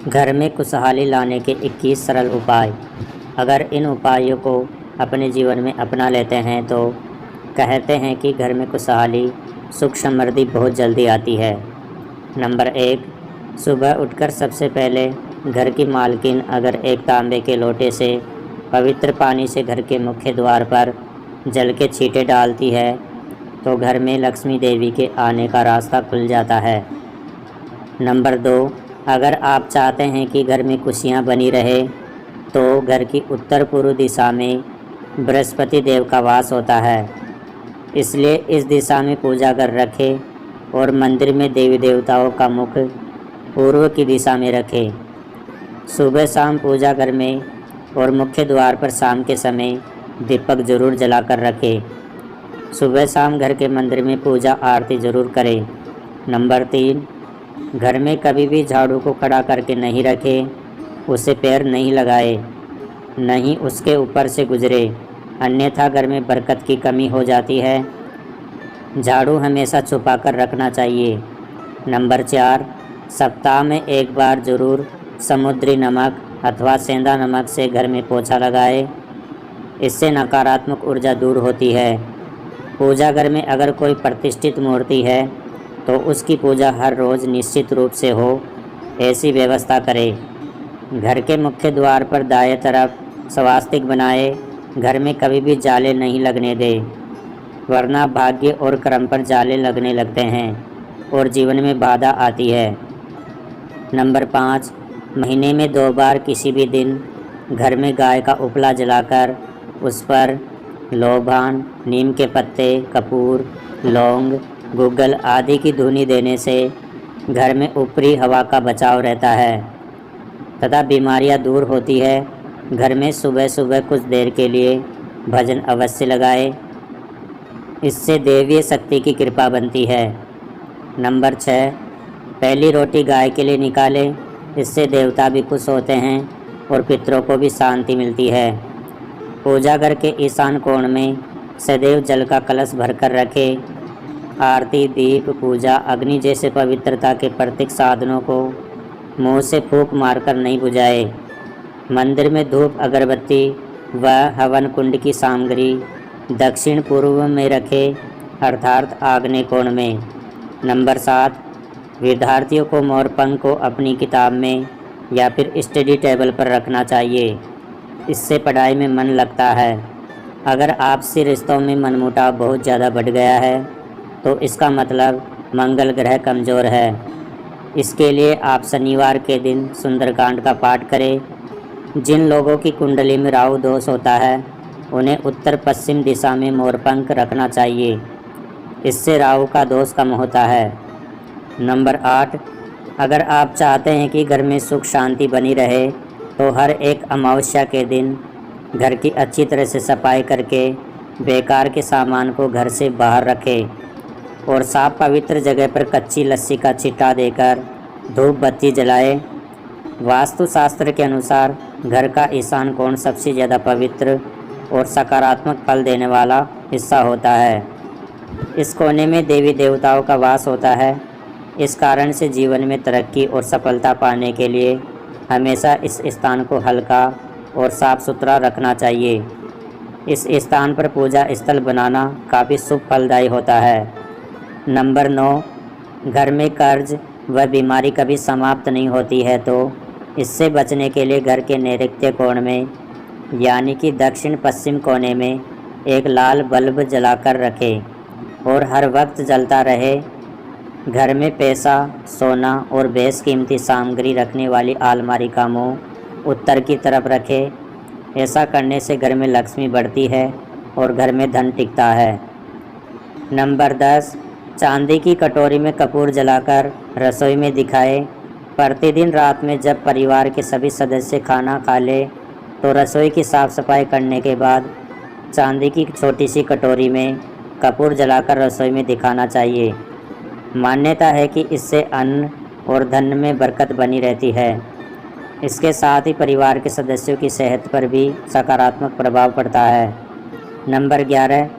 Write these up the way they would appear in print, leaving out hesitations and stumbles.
घर में खुशहाली लाने के 21 सरल उपाय। अगर इन उपायों को अपने जीवन में अपना लेते हैं तो कहते हैं कि घर में खुशहाली, सुख समृद्धि बहुत जल्दी आती है। नंबर 1, सुबह उठकर सबसे पहले घर की मालकिन अगर एक तांबे के लोटे से पवित्र पानी से घर के मुख्य द्वार पर जल के छींटे डालती है तो घर में लक्ष्मी देवी के आने का रास्ता खुल जाता है। नंबर 2, अगर आप चाहते हैं कि घर में खुशियां बनी रहे तो घर की उत्तर पूर्व दिशा में बृहस्पति देव का वास होता है, इसलिए इस दिशा में पूजा कर रखें और मंदिर में देवी देवताओं का मुख पूर्व की दिशा में रखें। सुबह शाम पूजा घर में और मुख्य द्वार पर शाम के समय दीपक जरूर जलाकर रखें। सुबह शाम घर के मंदिर में पूजा आरती जरूर करें। नंबर 3, घर में कभी भी झाड़ू को खड़ा करके नहीं रखें, उसे पैर नहीं लगाए, नहीं उसके ऊपर से गुजरे, अन्यथा घर में बरकत की कमी हो जाती है। झाड़ू हमेशा छुपा कर रखना चाहिए। नंबर 4, सप्ताह में एक बार जरूर समुद्री नमक अथवा सेंधा नमक से घर में पोछा लगाए, इससे नकारात्मक ऊर्जा दूर होती है। पूजा घर में अगर कोई प्रतिष्ठित मूर्ति है तो उसकी पूजा हर रोज़ निश्चित रूप से हो, ऐसी व्यवस्था करें। घर के मुख्य द्वार पर दाएं तरफ स्वास्तिक बनाए, घर में कभी भी जाले नहीं लगने दें, वरना भाग्य और कर्म पर जाले लगने लगते हैं और जीवन में बाधा आती है। नंबर 5, महीने में 2 बार किसी भी दिन घर में गाय का उपला जलाकर उस पर लोबान, नीम के पत्ते, कपूर, लौंग, गुग्गल आदि की धूनी देने से घर में ऊपरी हवा का बचाव रहता है तथा बीमारियां दूर होती है। घर में सुबह सुबह कुछ देर के लिए भजन अवश्य लगाए, इससे देवीय शक्ति की कृपा बनती है। नंबर 6, पहली रोटी गाय के लिए निकालें, इससे देवता भी खुश होते हैं और पितरों को भी शांति मिलती है। पूजा घर के ईशान कोण में सदैव जल का कलश भरकर रखें। आरती, दीप, पूजा, अग्नि जैसे पवित्रता के प्रतीक साधनों को मुंह से फूंक मारकर नहीं बुझाए। मंदिर में धूप, अगरबत्ती व हवन कुंड की सामग्री दक्षिण पूर्व में रखें, अर्थात आग्नेय कोण में। नंबर 7, विद्यार्थियों को मोरपंख को अपनी किताब में या फिर स्टडी टेबल पर रखना चाहिए, इससे पढ़ाई में मन लगता है। अगर आपसी रिश्तों में मनमुटाव बहुत ज़्यादा बढ़ गया है तो इसका मतलब मंगल ग्रह कमज़ोर है। इसके लिए आप शनिवार के दिन सुंदरकांड का पाठ करें। जिन लोगों की कुंडली में राहु दोष होता है उन्हें उत्तर पश्चिम दिशा में मोरपंख रखना चाहिए, इससे राहु का दोष कम होता है। नंबर 8, अगर आप चाहते हैं कि घर में सुख शांति बनी रहे तो हर एक अमावस्या के दिन घर की अच्छी तरह से सफाई करके बेकार के सामान को घर से बाहर रखें और साफ पवित्र जगह पर कच्ची लस्सी का छिट्टा देकर धूप बत्ती जलाएं। वास्तुशास्त्र के अनुसार घर का ईशान कोण सबसे ज़्यादा पवित्र और सकारात्मक फल देने वाला हिस्सा होता है। इस कोने में देवी देवताओं का वास होता है। इस कारण से जीवन में तरक्की और सफलता पाने के लिए हमेशा इस स्थान को हल्का और साफ़ सुथरा रखना चाहिए। इस स्थान पर पूजा स्थल बनाना काफ़ी शुभ फलदायी होता है। नंबर 9, घर में कर्ज व बीमारी कभी समाप्त नहीं होती है, तो इससे बचने के लिए घर के नैऋत्य कोण में यानी कि दक्षिण पश्चिम कोने में एक लाल बल्ब जलाकर रखें और हर वक्त जलता रहे। घर में पैसा, सोना और बेशकीमती सामग्री रखने वाली अलमारी का मुंह उत्तर की तरफ रखें। ऐसा करने से घर में लक्ष्मी बढ़ती है और घर में धन टिकता है। नंबर 10, चांदी की कटोरी में कपूर जलाकर रसोई में दिखाएं। प्रतिदिन रात में जब परिवार के सभी सदस्य खाना खा ले तो रसोई की साफ़ सफाई करने के बाद चांदी की छोटी सी कटोरी में कपूर जलाकर रसोई में दिखाना चाहिए। मान्यता है कि इससे अन्न और धन में बरकत बनी रहती है। इसके साथ ही परिवार के सदस्यों की सेहत पर भी सकारात्मक प्रभाव पड़ता है। नंबर 11,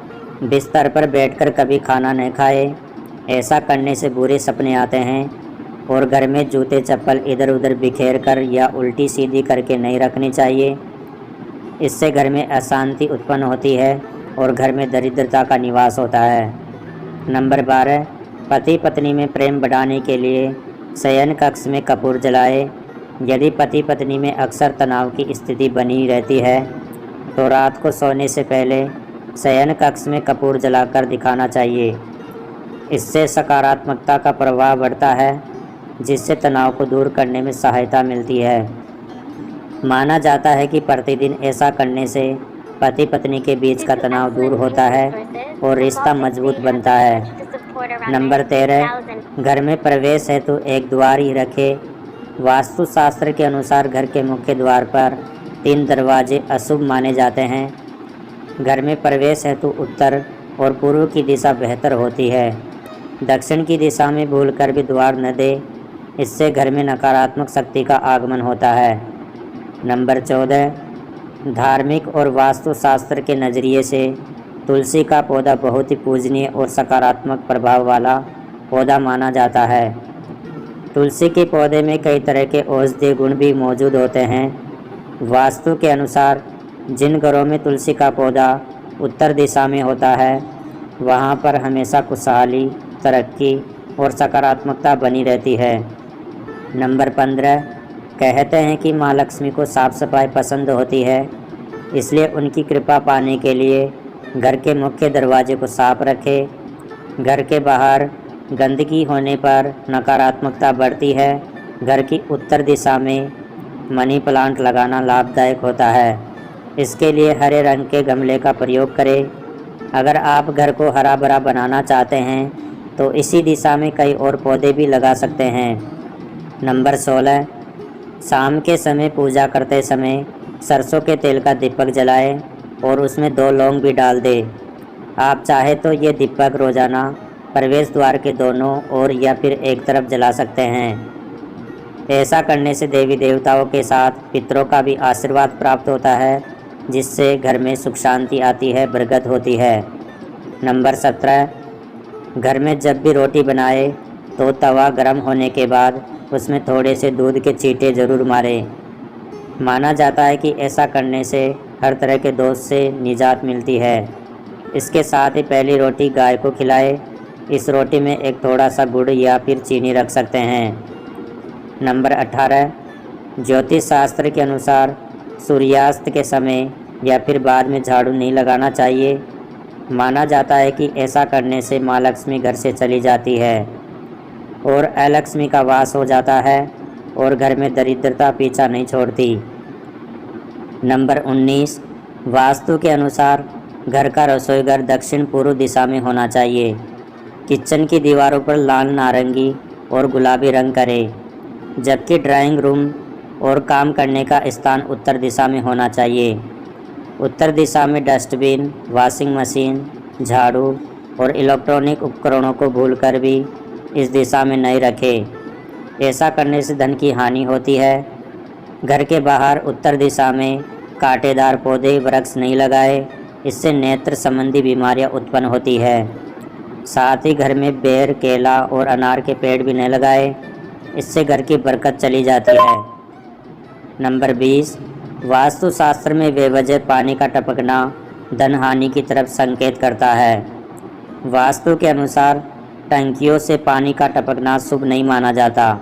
बिस्तर पर बैठकर कभी खाना न खाएं। ऐसा करने से बुरे सपने आते हैं और घर में जूते चप्पल इधर उधर बिखेर कर या उल्टी सीधी करके नहीं रखनी चाहिए। इससे घर में अशांति उत्पन्न होती है और घर में दरिद्रता का निवास होता है। नंबर 12, पति पत्नी में प्रेम बढ़ाने के लिए शयन कक्ष में कपूर जलाए। यदि पति पत्नी में अक्सर तनाव की स्थिति बनी रहती है तो रात को सोने से पहले शयन कक्ष में कपूर जलाकर दिखाना चाहिए। इससे सकारात्मकता का प्रभाव बढ़ता है, जिससे तनाव को दूर करने में सहायता मिलती है। माना जाता है कि प्रतिदिन ऐसा करने से पति पत्नी के बीच का तनाव दूर होता है और रिश्ता मजबूत बनता है। नंबर 13, घर में प्रवेश हेतु एक द्वार ही रखे। वास्तुशास्त्र के अनुसार घर के मुख्य द्वार पर 3 दरवाजे अशुभ माने जाते हैं। घर में प्रवेश हेतु उत्तर और पूर्व की दिशा बेहतर होती है। दक्षिण की दिशा में भूलकर भी द्वार न दे, इससे घर में नकारात्मक शक्ति का आगमन होता है। नंबर 14, धार्मिक और वास्तुशास्त्र के नज़रिए से तुलसी का पौधा बहुत ही पूजनीय और सकारात्मक प्रभाव वाला पौधा माना जाता है। तुलसी के पौधे में कई तरह के औषधीय गुण भी मौजूद होते हैं। वास्तु के अनुसार जिन घरों में तुलसी का पौधा उत्तर दिशा में होता है वहाँ पर हमेशा खुशहाली, तरक्की और सकारात्मकता बनी रहती है। नंबर 15, कहते हैं कि माँ लक्ष्मी को साफ़ सफाई पसंद होती है, इसलिए उनकी कृपा पाने के लिए घर के मुख्य दरवाजे को साफ रखें। घर के बाहर गंदगी होने पर नकारात्मकता बढ़ती है। घर की उत्तर दिशा में मनी प्लांट लगाना लाभदायक होता है। इसके लिए हरे रंग के गमले का प्रयोग करें। अगर आप घर को हरा भरा बनाना चाहते हैं तो इसी दिशा में कई और पौधे भी लगा सकते हैं। नंबर 16, शाम के समय पूजा करते समय सरसों के तेल का दीपक जलाएं और उसमें 2 लौंग भी डाल दें। आप चाहे तो ये दीपक रोज़ाना प्रवेश द्वार के दोनों ओर या फिर एक तरफ जला सकते हैं। ऐसा करने से देवी देवताओं के साथ पितरों का भी आशीर्वाद प्राप्त होता है, जिससे घर में सुख शांति आती है, बरकत होती है। नंबर 17, घर में जब भी रोटी बनाए तो तवा गर्म होने के बाद उसमें थोड़े से दूध के छींटे ज़रूर मारें। माना जाता है कि ऐसा करने से हर तरह के दोष से निजात मिलती है। इसके साथ ही पहली रोटी गाय को खिलाएं। इस रोटी में एक थोड़ा सा गुड़ या फिर चीनी रख सकते हैं। नंबर 18, ज्योतिष शास्त्र के अनुसार सूर्यास्त के समय या फिर बाद में झाड़ू नहीं लगाना चाहिए। माना जाता है कि ऐसा करने से माँ लक्ष्मी घर से चली जाती है और अलक्ष्मी का वास हो जाता है और घर में दरिद्रता पीछा नहीं छोड़ती। नंबर 19, वास्तु के अनुसार घर का रसोईघर दक्षिण पूर्व दिशा में होना चाहिए। किचन की दीवारों पर लाल, नारंगी और गुलाबी रंग करें, जबकि ड्राइंग रूम और काम करने का स्थान उत्तर दिशा में होना चाहिए। उत्तर दिशा में डस्टबिन, वॉशिंग मशीन, झाड़ू और इलेक्ट्रॉनिक उपकरणों को भूलकर भी इस दिशा में नहीं रखें। ऐसा करने से धन की हानि होती है। घर के बाहर उत्तर दिशा में कांटेदार पौधे, वृक्ष नहीं लगाए, इससे नेत्र संबंधी बीमारियां उत्पन्न होती है। साथ ही घर में बेर, केला और अनार के पेड़ भी नहीं लगाए, इससे घर की बरकत चली जाती है। नंबर 20, वास्तुशास्त्र में बेवजह पानी का टपकना धन हानि की तरफ संकेत करता है। वास्तु के अनुसार टंकियों से पानी का टपकना शुभ नहीं माना जाता।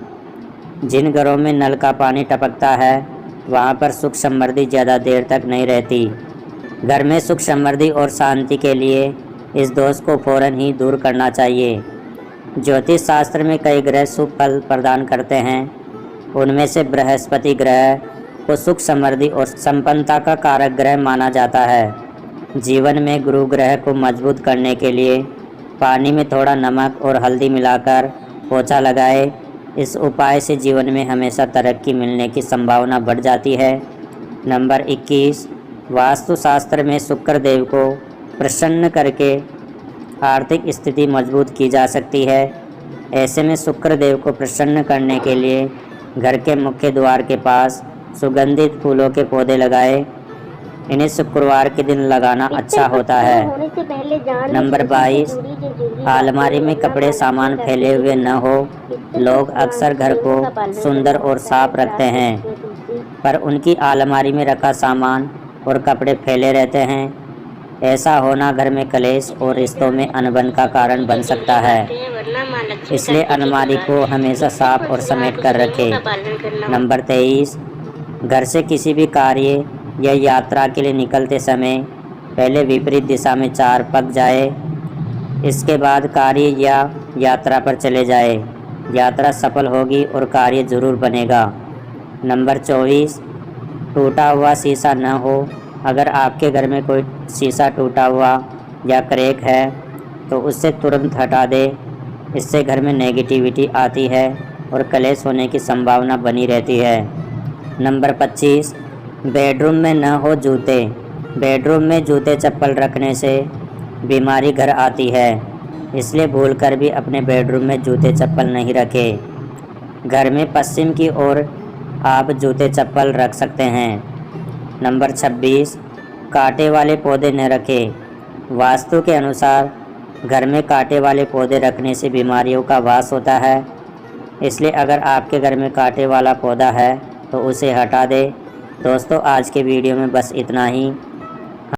जिन घरों में नल का पानी टपकता है वहाँ पर सुख समृद्धि ज़्यादा देर तक नहीं रहती। घर में सुख समृद्धि और शांति के लिए इस दोष को फ़ौरन ही दूर करना चाहिए। ज्योतिष शास्त्र में कई ग्रह शुभ फल प्रदान करते हैं। उनमें से बृहस्पति ग्रह को सुख समृद्धि और संपन्नता का कारक ग्रह माना जाता है। जीवन में गुरु ग्रह को मजबूत करने के लिए पानी में थोड़ा नमक और हल्दी मिलाकर पोछा लगाए। इस उपाय से जीवन में हमेशा तरक्की मिलने की संभावना बढ़ जाती है। नंबर 21, वास्तुशास्त्र में शुक्र देव को प्रसन्न करके आर्थिक स्थिति मजबूत की जा सकती है। ऐसे में शुक्र देव को प्रसन्न करने के लिए घर के मुख्य द्वार के पास सुगंधित फूलों के पौधे लगाएं। इन्हें शुक्रवार के दिन लगाना अच्छा होता है। नंबर 22, अलमारी में कपड़े सामान फैले हुए न हो। लोग अक्सर घर को सुंदर और साफ रखते हैं, पर उनकी अलमारी में रखा सामान और कपड़े फैले रहते हैं। ऐसा होना घर में कलेश और रिश्तों में अनबन का कारण बन सकता है। इसलिए अलमारी को हमेशा साफ और समेट कर रखें। नंबर 23, घर से किसी भी कार्य या यात्रा के लिए निकलते समय पहले विपरीत दिशा में 4 पग जाए, इसके बाद कार्य या यात्रा पर चले जाए। यात्रा सफल होगी और कार्य जरूर बनेगा। नंबर 24, टूटा हुआ शीशा न हो। अगर आपके घर में कोई शीशा टूटा हुआ या क्रैक है तो उससे तुरंत हटा दें। इससे घर में नेगेटिविटी आती है और कलेश होने की संभावना बनी रहती है। नंबर 25, बेडरूम में न हो जूते। बेडरूम में जूते चप्पल रखने से बीमारी घर आती है, इसलिए भूलकर भी अपने बेडरूम में जूते चप्पल नहीं रखें। घर में पश्चिम की ओर आप जूते चप्पल रख सकते हैं। नंबर 26, कांटे वाले पौधे न रखें। वास्तु के अनुसार घर में कांटे वाले पौधे रखने से बीमारियों का वास होता है, इसलिए अगर आपके घर में कांटे वाला पौधा है तो उसे हटा दें। दोस्तों, आज के वीडियो में बस इतना ही।